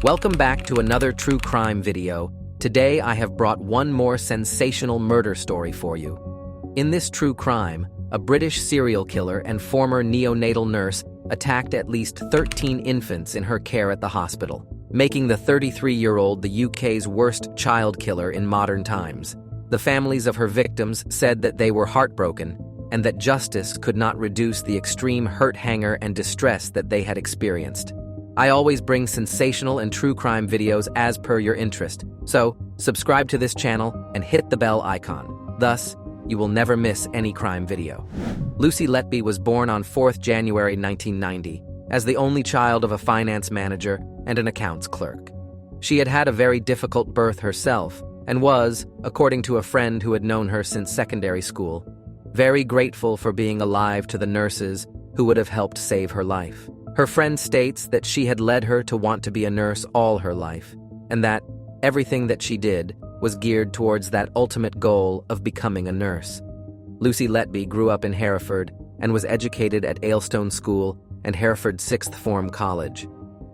Welcome back to another true crime video. Today I have brought one more sensational murder story for you. In this true crime, a British serial killer and former neonatal nurse attacked at least 13 infants in her care at the hospital, making the 33-year-old the UK's worst child killer in modern times. The families of her victims said that they were heartbroken and that justice could not reduce the extreme hurt, anger, and distress that they had experienced. I always bring sensational and true crime videos as per your interest, so subscribe to this channel and hit the bell icon. Thus, you will never miss any crime video. Lucy Letby was born on 4th January 1990 as the only child of a finance manager and an accounts clerk. She had had a very difficult birth herself and was, according to a friend who had known her since secondary school, very grateful for being alive to the nurses who would have helped save her life. Her friend states that she had led her to want to be a nurse all her life, and that everything that she did was geared towards that ultimate goal of becoming a nurse. Lucy Letby grew up in Hereford and was educated at Aylstone School and Hereford Sixth Form College.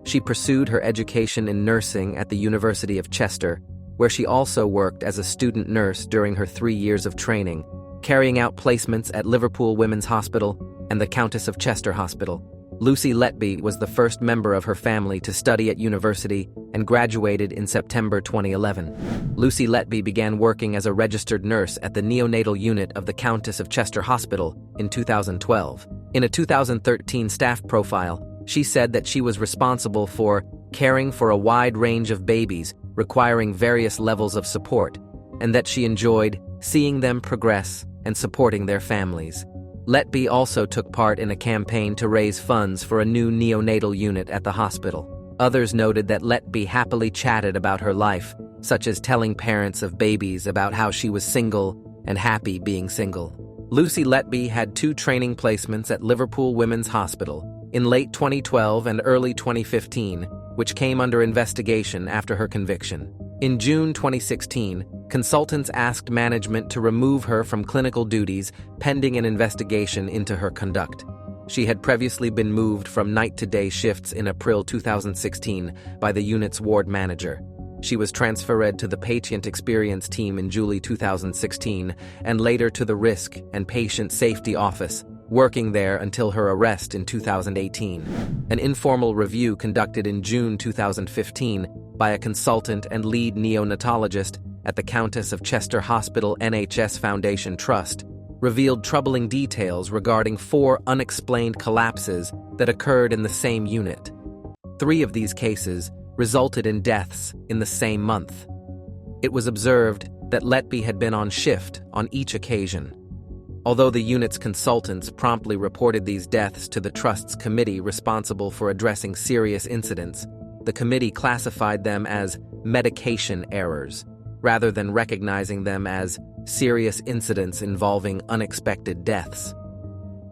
She pursued her education in nursing at the University of Chester, where she also worked as a student nurse during her 3 years of training, carrying out placements at Liverpool Women's Hospital and the Countess of Chester Hospital. Lucy Letby was the first member of her family to study at university and graduated in September 2011. Lucy Letby began working as a registered nurse at the neonatal unit of the Countess of Chester Hospital in 2012. In a 2013 staff profile, she said that she was responsible for caring for a wide range of babies requiring various levels of support, and that she enjoyed seeing them progress and supporting their families. Letby also took part in a campaign to raise funds for a new neonatal unit at the hospital. Others noted that Letby happily chatted about her life, such as telling parents of babies about how she was single and happy being single. Lucy Letby had 2 training placements at Liverpool Women's Hospital in late 2012 and early 2015, which came under investigation after her conviction. In June 2016, consultants asked management to remove her from clinical duties pending an investigation into her conduct. She had previously been moved from night to day shifts in April 2016 by the unit's ward manager. She was transferred to the patient experience team in July 2016 and later to the risk and patient safety office, working there until her arrest in 2018. An informal review conducted in June 2015 by a consultant and lead neonatologist at the Countess of Chester Hospital NHS Foundation Trust revealed troubling details regarding 4 unexplained collapses that occurred in the same unit. 3 of these cases resulted in deaths in the same month. It was observed that Letby had been on shift on each occasion. Although the unit's consultants promptly reported these deaths to the Trust's committee responsible for addressing serious incidents, the committee classified them as medication errors, rather than recognizing them as serious incidents involving unexpected deaths.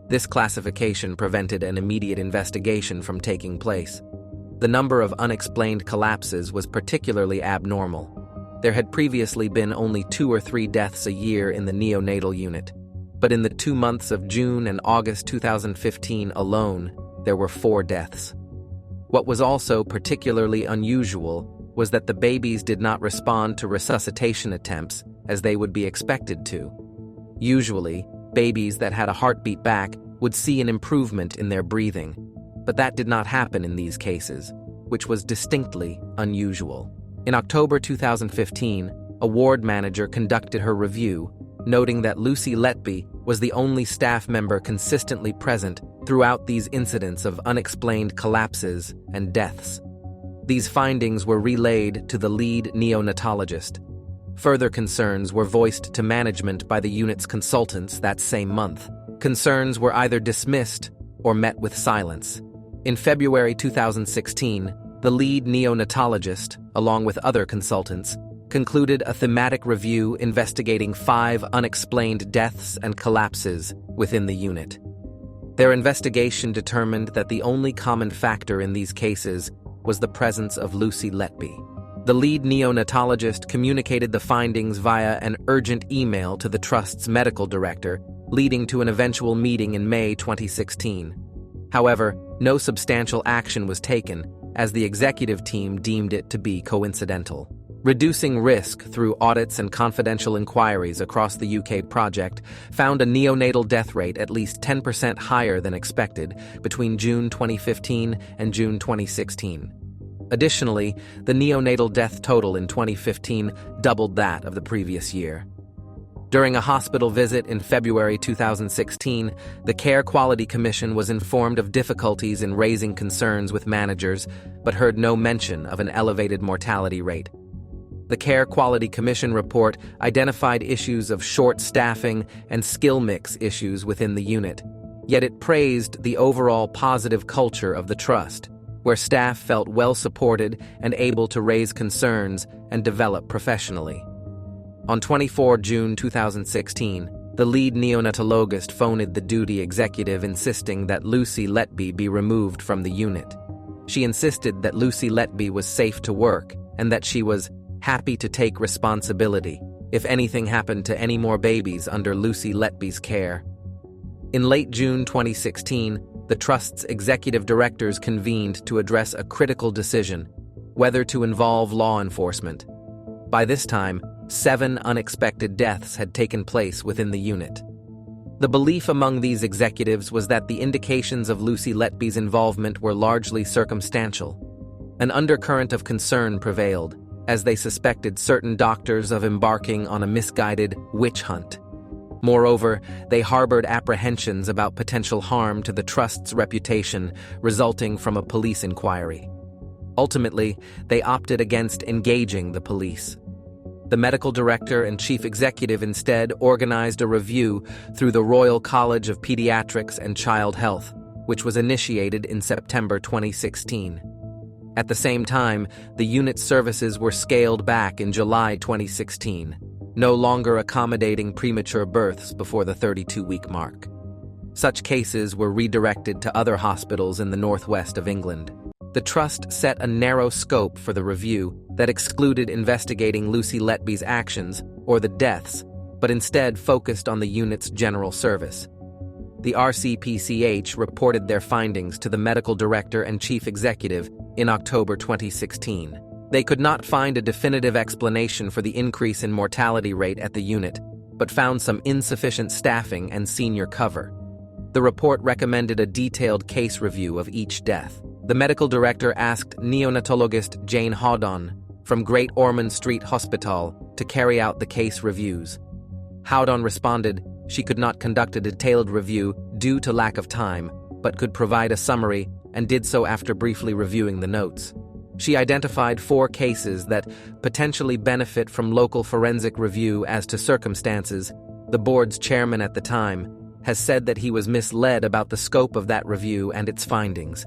This classification prevented an immediate investigation from taking place. The number of unexplained collapses was particularly abnormal. There had previously been only 2 or 3 deaths a year in the neonatal unit, but in the 2 months of June and August 2015 alone, there were 4 deaths. What was also particularly unusual was that the babies did not respond to resuscitation attempts as they would be expected to. Usually, babies that had a heartbeat back would see an improvement in their breathing, but that did not happen in these cases, which was distinctly unusual. In October 2015, a ward manager conducted her review, noting that Lucy Letby was the only staff member consistently present throughout these incidents of unexplained collapses and deaths. These findings were relayed to the lead neonatologist. Further concerns were voiced to management by the unit's consultants that same month. Concerns were either dismissed or met with silence. In February 2016, the lead neonatologist, along with other consultants, concluded a thematic review investigating 5 unexplained deaths and collapses within the unit. Their investigation determined that the only common factor in these cases was the presence of Lucy Letby. The lead neonatologist communicated the findings via an urgent email to the Trust's medical director, leading to an eventual meeting in May 2016. However, no substantial action was taken, as the executive team deemed it to be coincidental. Reducing risk through audits and confidential inquiries across the UK project found a neonatal death rate at least 10% higher than expected between June 2015 and June 2016. Additionally, the neonatal death total in 2015 doubled that of the previous year. During a hospital visit in February 2016, the Care Quality Commission was informed of difficulties in raising concerns with managers, but heard no mention of an elevated mortality rate. The Care Quality Commission report identified issues of short staffing and skill mix issues within the unit, yet it praised the overall positive culture of the trust, where staff felt well supported and able to raise concerns and develop professionally. On 24 June 2016, the lead neonatologist phoned the duty executive insisting that Lucy Letby be removed from the unit. She insisted that Lucy Letby was safe to work and that she was happy to take responsibility if anything happened to any more babies under Lucy Letby's care. In late June 2016, the Trust's executive directors convened to address a critical decision, whether to involve law enforcement. By this time, 7 unexpected deaths had taken place within the unit. The belief among these executives was that the indications of Lucy Letby's involvement were largely circumstantial. An undercurrent of concern prevailed, as they suspected certain doctors of embarking on a misguided witch hunt. Moreover, they harbored apprehensions about potential harm to the Trust's reputation resulting from a police inquiry. Ultimately, they opted against engaging the police. The medical director and chief executive instead organized a review through the Royal College of Pediatrics and Child Health, which was initiated in September 2016. At the same time, the unit's services were scaled back in July 2016, no longer accommodating premature births before the 32-week mark. Such cases were redirected to other hospitals in the northwest of England. The Trust set a narrow scope for the review that excluded investigating Lucy Letby's actions or the deaths, but instead focused on the unit's general service. The RCPCH reported their findings to the medical director and chief executive in October 2016. They could not find a definitive explanation for the increase in mortality rate at the unit, but found some insufficient staffing and senior cover. The report recommended a detailed case review of each death. The medical director asked neonatologist Jane Howdon from Great Ormond Street Hospital to carry out the case reviews. Howdon responded she could not conduct a detailed review due to lack of time, but could provide a summary and did so after briefly reviewing the notes. She identified 4 cases that potentially benefit from local forensic review as to circumstances. The board's chairman at the time has said that he was misled about the scope of that review and its findings.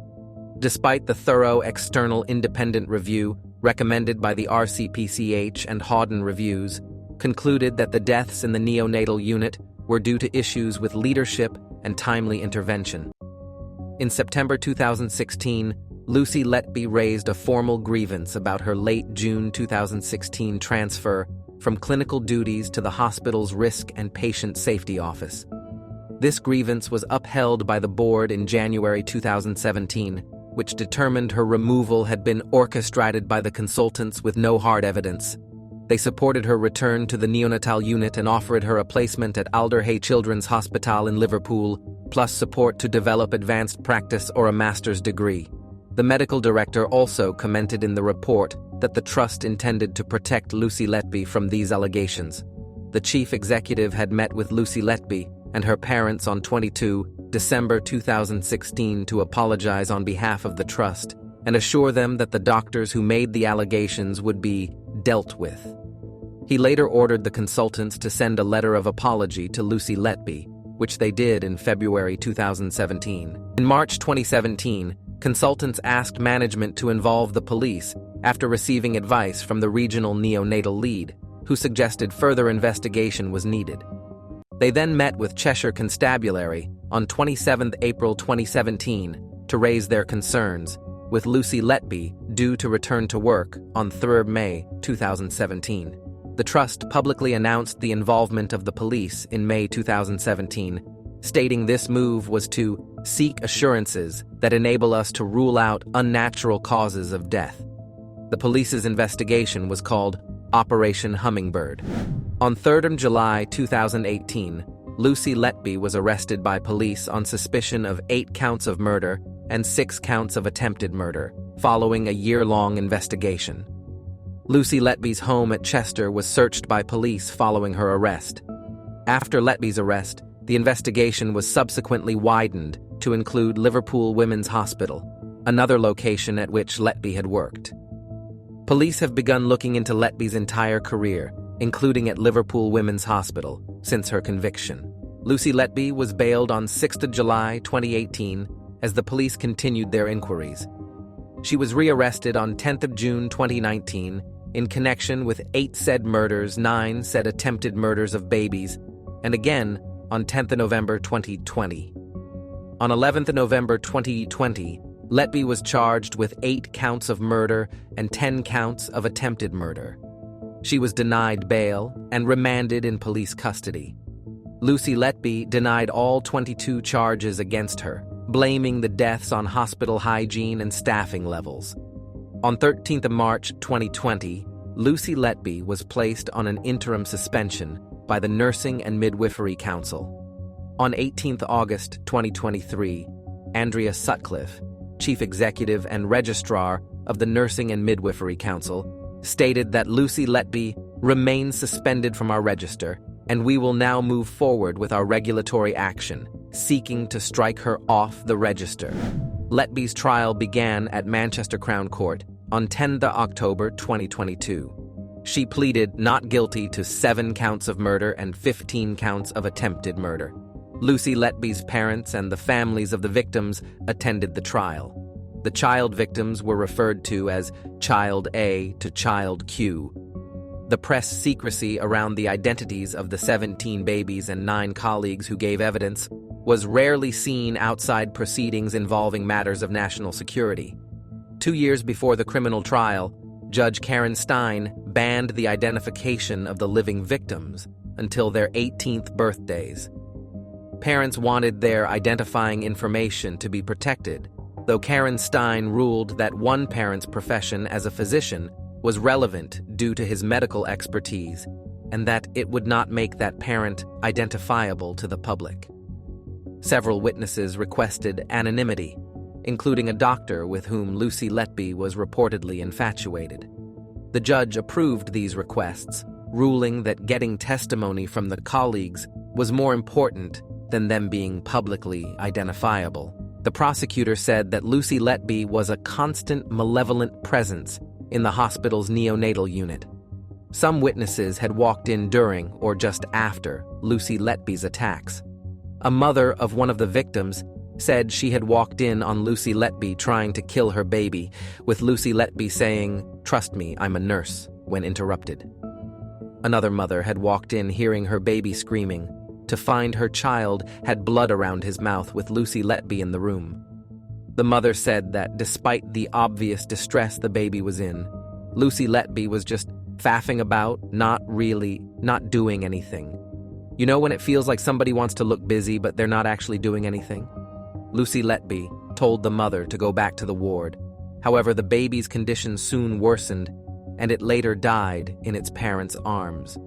Despite the thorough external independent review recommended by the RCPCH and Howdon reviews, concluded that the deaths in the neonatal unit were due to issues with leadership and timely intervention. In September 2016, Lucy Letby raised a formal grievance about her late June 2016 transfer from clinical duties to the hospital's Risk and Patient Safety Office. This grievance was upheld by the board in January 2017, which determined her removal had been orchestrated by the consultants with no hard evidence. They supported her return to the neonatal unit and offered her a placement at Alderhay Children's Hospital in Liverpool, plus support to develop advanced practice or a master's degree. The medical director also commented in the report that the trust intended to protect Lucy Letby from these allegations. The chief executive had met with Lucy Letby and her parents on 22 December 2016 to apologize on behalf of the trust and assure them that the doctors who made the allegations would be dealt with. He later ordered the consultants to send a letter of apology to Lucy Letby, which they did in February 2017. In March 2017, consultants asked management to involve the police after receiving advice from the regional neonatal lead, who suggested further investigation was needed. They then met with Cheshire Constabulary on 27 April 2017 to raise their concerns, with Lucy Letby due to return to work on 3 May 2017. The trust publicly announced the involvement of the police in May 2017, stating this move was to seek assurances that enable us to rule out unnatural causes of death. The police's investigation was called Operation Hummingbird. On 3rd July 2018, Lucy Letby was arrested by police on suspicion of 8 counts of murder and 6 counts of attempted murder, following a year-long investigation. Lucy Letby's home at Chester was searched by police following her arrest. After Letby's arrest, the investigation was subsequently widened to include Liverpool Women's Hospital, another location at which Letby had worked. Police have begun looking into Letby's entire career, including at Liverpool Women's Hospital, since her conviction. Lucy Letby was bailed on 6th July 2018 as the police continued their inquiries. She was rearrested on 10th June 2019 in connection with 8 said murders, 9 said attempted murders of babies, and again on 10th November 2020. On 11th November 2020, Letby was charged with 8 counts of murder and 10 counts of attempted murder. She was denied bail and remanded in police custody. Lucy Letby denied all 22 charges against her, blaming the deaths on hospital hygiene and staffing levels. On 13th March 2020, Lucy Letby was placed on an interim suspension by the Nursing and Midwifery Council. On 18th August 2023, Andrea Sutcliffe, Chief Executive and Registrar of the Nursing and Midwifery Council, stated that Lucy Letby remains suspended from our register, and we will now move forward with our regulatory action, seeking to strike her off the register. Letby's trial began at Manchester Crown Court on 10 October 2022. She pleaded not guilty to 7 counts of murder and 15 counts of attempted murder. Lucy Letby's parents and the families of the victims attended the trial. The child victims were referred to as Child A to Child Q. The press secrecy around the identities of the 17 babies and 9 colleagues who gave evidence was rarely seen outside proceedings involving matters of national security. 2 years before the criminal trial, Judge Karen Stein banned the identification of the living victims until their 18th birthdays. Parents wanted their identifying information to be protected, though Karen Stein ruled that one parent's profession as a physician was relevant due to his medical expertise, and that it would not make that parent identifiable to the public. Several witnesses requested anonymity, including a doctor with whom Lucy Letby was reportedly infatuated. The judge approved these requests, ruling that getting testimony from the colleagues was more important than them being publicly identifiable. The prosecutor said that Lucy Letby was a constant malevolent presence in the hospital's neonatal unit. Some witnesses had walked in during or just after Lucy Letby's attacks. A mother of one of the victims said she had walked in on Lucy Letby trying to kill her baby, with Lucy Letby saying, "Trust me, I'm a nurse," when interrupted. Another mother had walked in hearing her baby screaming, to find her child had blood around his mouth with Lucy Letby in the room. The mother said that despite the obvious distress the baby was in, Lucy Letby was just faffing about, not doing anything. You know when it feels like somebody wants to look busy but they're not actually doing anything? Lucy Letby told the mother to go back to the ward. However, the baby's condition soon worsened, and it later died in its parents' arms.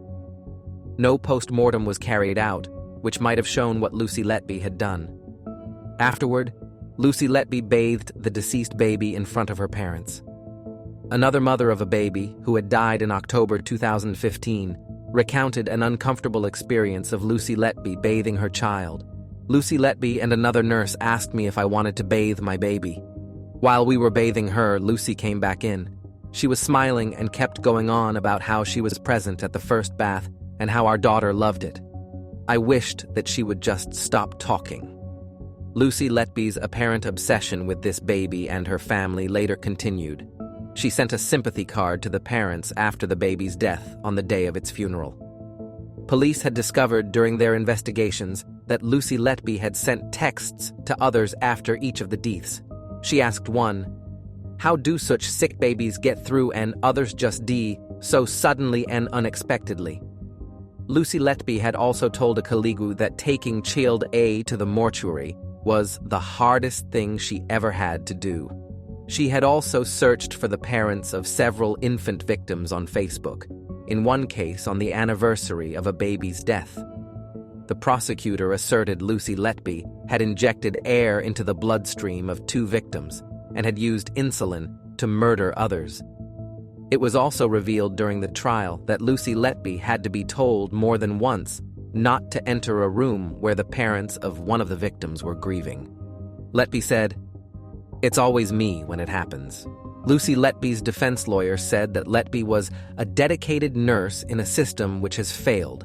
No post-mortem was carried out, which might have shown what Lucy Letby had done. Afterward, Lucy Letby bathed the deceased baby in front of her parents. Another mother of a baby, who had died in October 2015, recounted an uncomfortable experience of Lucy Letby bathing her child. Lucy Letby and another nurse asked me if I wanted to bathe my baby. While we were bathing her, Lucy came back in. She was smiling and kept going on about how she was present at the first bath and how our daughter loved it. I wished that she would just stop talking. Lucy Letby's apparent obsession with this baby and her family later continued. She sent a sympathy card to the parents after the baby's death on the day of its funeral. Police had discovered during their investigations that Lucy Letby had sent texts to others after each of the deaths. She asked one, "How do such sick babies get through and others just die so suddenly and unexpectedly?" Lucy Letby had also told a colleague that taking child A to the mortuary was the hardest thing she ever had to do. She had also searched for the parents of several infant victims on Facebook, in one case on the anniversary of a baby's death. The prosecutor asserted Lucy Letby had injected air into the bloodstream of 2 victims and had used insulin to murder others. It was also revealed during the trial that Lucy Letby had to be told more than once not to enter a room where the parents of one of the victims were grieving. Letby said, "It's always me when it happens." Lucy Letby's defense lawyer said that Letby was a dedicated nurse in a system which has failed,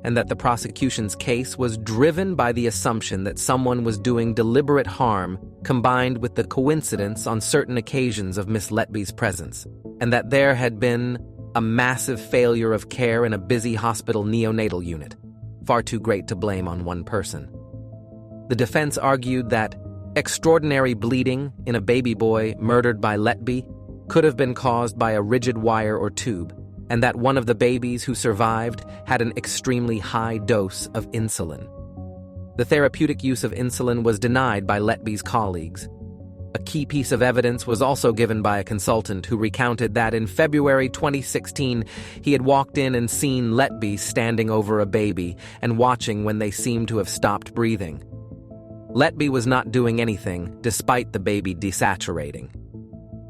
and that the prosecution's case was driven by the assumption that someone was doing deliberate harm combined with the coincidence on certain occasions of Miss Letby's presence, and that there had been a massive failure of care in a busy hospital neonatal unit, far too great to blame on one person. The defense argued that extraordinary bleeding in a baby boy murdered by Letby could have been caused by a rigid wire or tube, and that one of the babies who survived had an extremely high dose of insulin. The therapeutic use of insulin was denied by Letby's colleagues. A key piece of evidence was also given by a consultant who recounted that in February 2016, he had walked in and seen Letby standing over a baby and watching when they seemed to have stopped breathing. Letby was not doing anything despite the baby desaturating.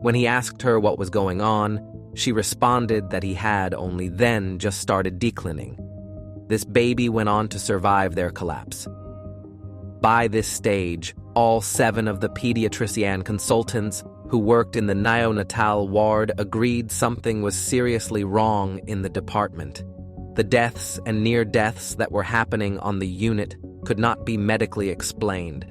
When he asked her what was going on, she responded that he had only then just started declining. This baby went on to survive their collapse. By this stage, all 7 of the pediatrician consultants who worked in the neonatal ward agreed something was seriously wrong in the department. The deaths and near deaths that were happening on the unit could not be medically explained.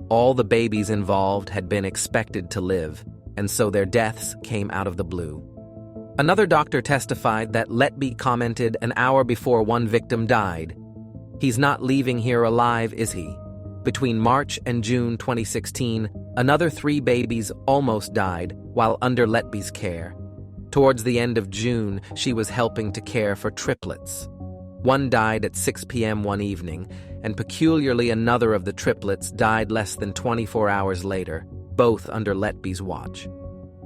All the babies involved had been expected to live, and so their deaths came out of the blue. Another doctor testified that Letby commented an hour before one victim died, "He's not leaving here alive, is he?" Between March and June 2016, another 3 babies almost died while under Letby's care. Towards the end of June, she was helping to care for triplets. One died at 6 p.m. one evening, and peculiarly another of the triplets died less than 24 hours later, both under Letby's watch.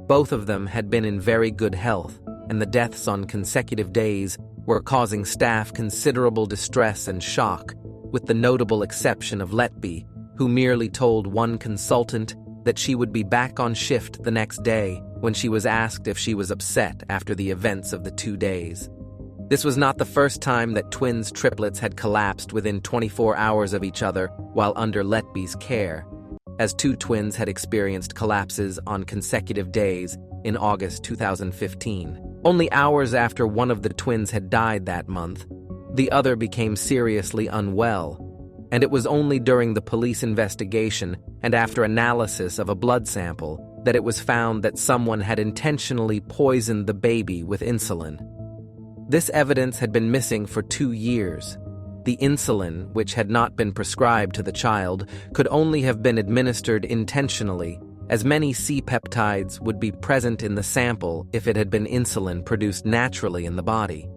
Both of them had been in very good health, and the deaths on consecutive days were causing staff considerable distress and shock, with the notable exception of Letby, who merely told one consultant that she would be back on shift the next day when she was asked if she was upset after the events of the 2 days. This was not the first time that twins triplets had collapsed within 24 hours of each other while under Letby's care, as 2 twins had experienced collapses on consecutive days in August 2015. Only hours after one of the twins had died that month, the other became seriously unwell, and it was only during the police investigation and after analysis of a blood sample that it was found that someone had intentionally poisoned the baby with insulin. This evidence had been missing for 2 years. The insulin, which had not been prescribed to the child, could only have been administered intentionally, as many C-peptides would be present in the sample if it had been insulin produced naturally in the body.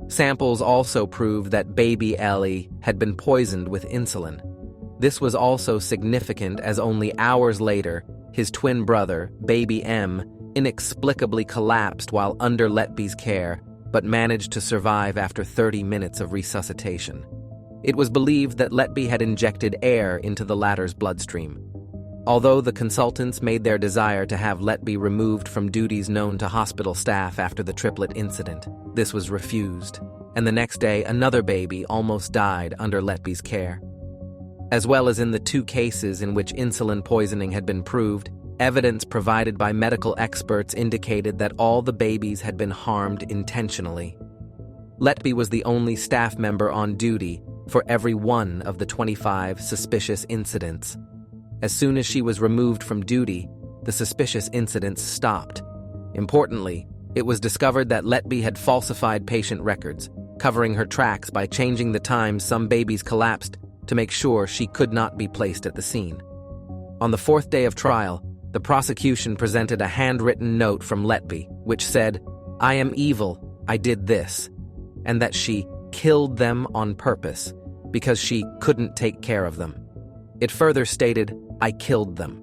Samples also proved that baby Ellie had been poisoned with insulin. This was also significant as only hours later, his twin brother, baby M, inexplicably collapsed while under Letby's care, but managed to survive after 30 minutes of resuscitation. It was believed that Letby had injected air into the latter's bloodstream. Although the consultants made their desire to have Letby removed from duties known to hospital staff after the triplet incident, this was refused, and the next day another baby almost died under Letby's care. As well as in the 2 cases in which insulin poisoning had been proved, evidence provided by medical experts indicated that all the babies had been harmed intentionally. Letby was the only staff member on duty for every one of the 25 suspicious incidents. As soon as she was removed from duty, the suspicious incidents stopped. Importantly, it was discovered that Letby had falsified patient records, covering her tracks by changing the times some babies collapsed to make sure she could not be placed at the scene. On the 4th day of trial, the prosecution presented a handwritten note from Letby, which said, "I am evil, I did this," and that she killed them on purpose because she couldn't take care of them. It further stated, "I killed them."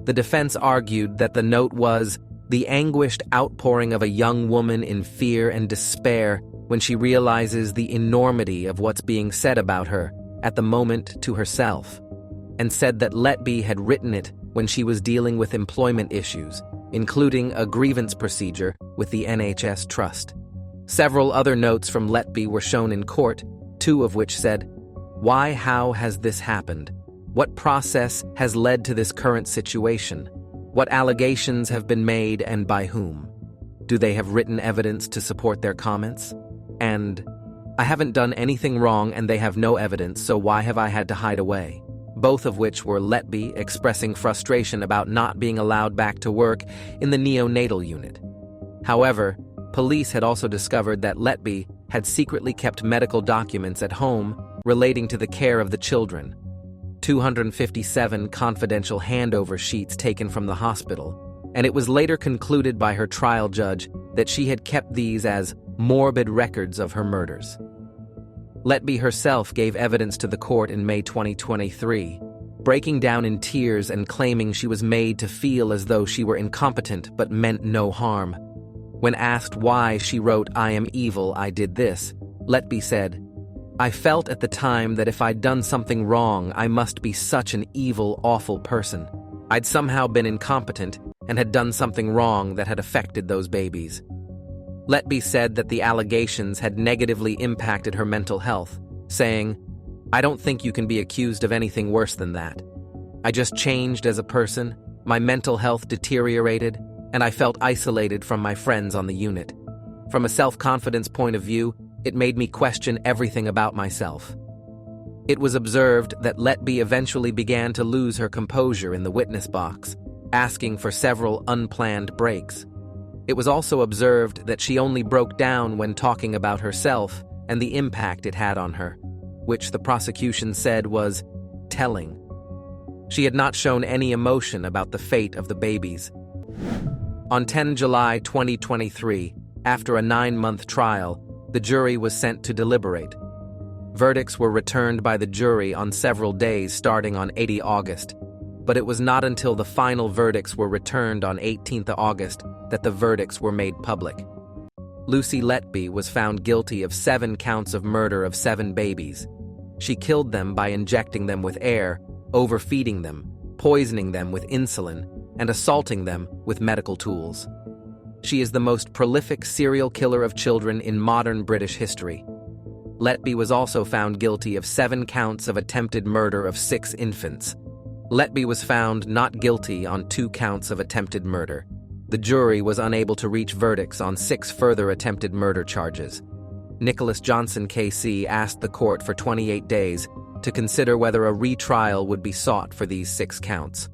The defense argued that the note was the anguished outpouring of a young woman in fear and despair when she realizes the enormity of what's being said about her at the moment to herself, and said that Letby had written it when she was dealing with employment issues, including a grievance procedure with the NHS Trust. Several other notes from Letby were shown in court, two of which said, "Why, how has this happened? What process has led to this current situation? What allegations have been made and by whom? Do they have written evidence to support their comments?" And, "I haven't done anything wrong and they have no evidence, so why have I had to hide away?" Both of which were Letby expressing frustration about not being allowed back to work in the neonatal unit. However, police had also discovered that Letby had secretly kept medical documents at home relating to the care of the children. 257 confidential handover sheets taken from the hospital, and it was later concluded by her trial judge that she had kept these as morbid records of her murders. Letby herself gave evidence to the court in May 2023, breaking down in tears and claiming she was made to feel as though she were incompetent but meant no harm. When asked why she wrote, "I am evil, I did this," Letby said, "I felt at the time that if I'd done something wrong, I must be such an evil, awful person. I'd somehow been incompetent and had done something wrong that had affected those babies." Letby said that the allegations had negatively impacted her mental health, saying, "I don't think you can be accused of anything worse than that. I just changed as a person, my mental health deteriorated, and I felt isolated from my friends on the unit. From a self-confidence point of view, it made me question everything about myself." It was observed that Letby eventually began to lose her composure in the witness box, asking for several unplanned breaks. It was also observed that she only broke down when talking about herself and the impact it had on her, which the prosecution said was telling. She had not shown any emotion about the fate of the babies. On 10 July 2023, after a 9-month trial, the jury was sent to deliberate. Verdicts were returned by the jury on several days starting on 8 August, but it was not until the final verdicts were returned on 18 August that the verdicts were made public. Lucy Letby was found guilty of 7 counts of murder of 7 babies. She killed them by injecting them with air, overfeeding them, poisoning them with insulin, and assaulting them with medical tools. She is the most prolific serial killer of children in modern British history. Letby was also found guilty of 7 counts of attempted murder of 6 infants. Letby was found not guilty on 2 counts of attempted murder. The jury was unable to reach verdicts on 6 further attempted murder charges. Nicholas Johnson KC asked the court for 28 days to consider whether a retrial would be sought for these 6 counts.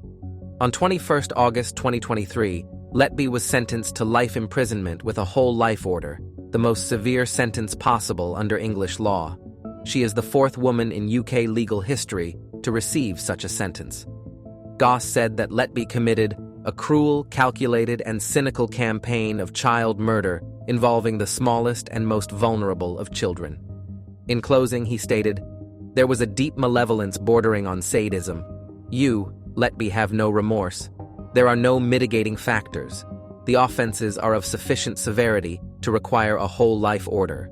On 21 August 2023, Letby was sentenced to life imprisonment with a whole life order, the most severe sentence possible under English law. She is the 4th woman in UK legal history to receive such a sentence. Goss said that Letby committed a cruel, calculated, and cynical campaign of child murder involving the smallest and most vulnerable of children. In closing, he stated, "There was a deep malevolence bordering on sadism. You, Letby, have no remorse. There are no mitigating factors. The offenses are of sufficient severity to require a whole life order."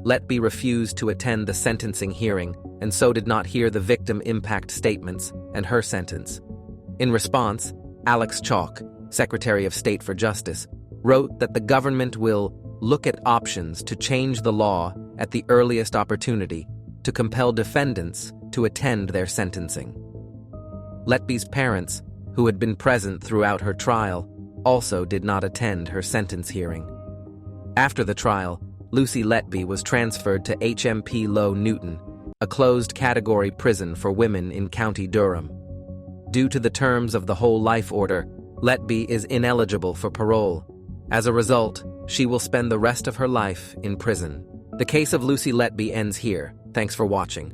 Letby refused to attend the sentencing hearing and so did not hear the victim impact statements and her sentence. In response, Alex Chalk, Secretary of State for Justice, wrote that the government will look at options to change the law at the earliest opportunity to compel defendants to attend their sentencing. Letby's parents, who had been present throughout her trial, also did not attend her sentence hearing. After the trial, Lucy Letby was transferred to HMP Low Newton, a closed-category prison for women in County Durham. Due to the terms of the whole life order, Letby is ineligible for parole. As a result, she will spend the rest of her life in prison. The case of Lucy Letby ends here. Thanks for watching.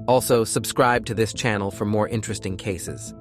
Also, subscribe to this channel for more interesting cases.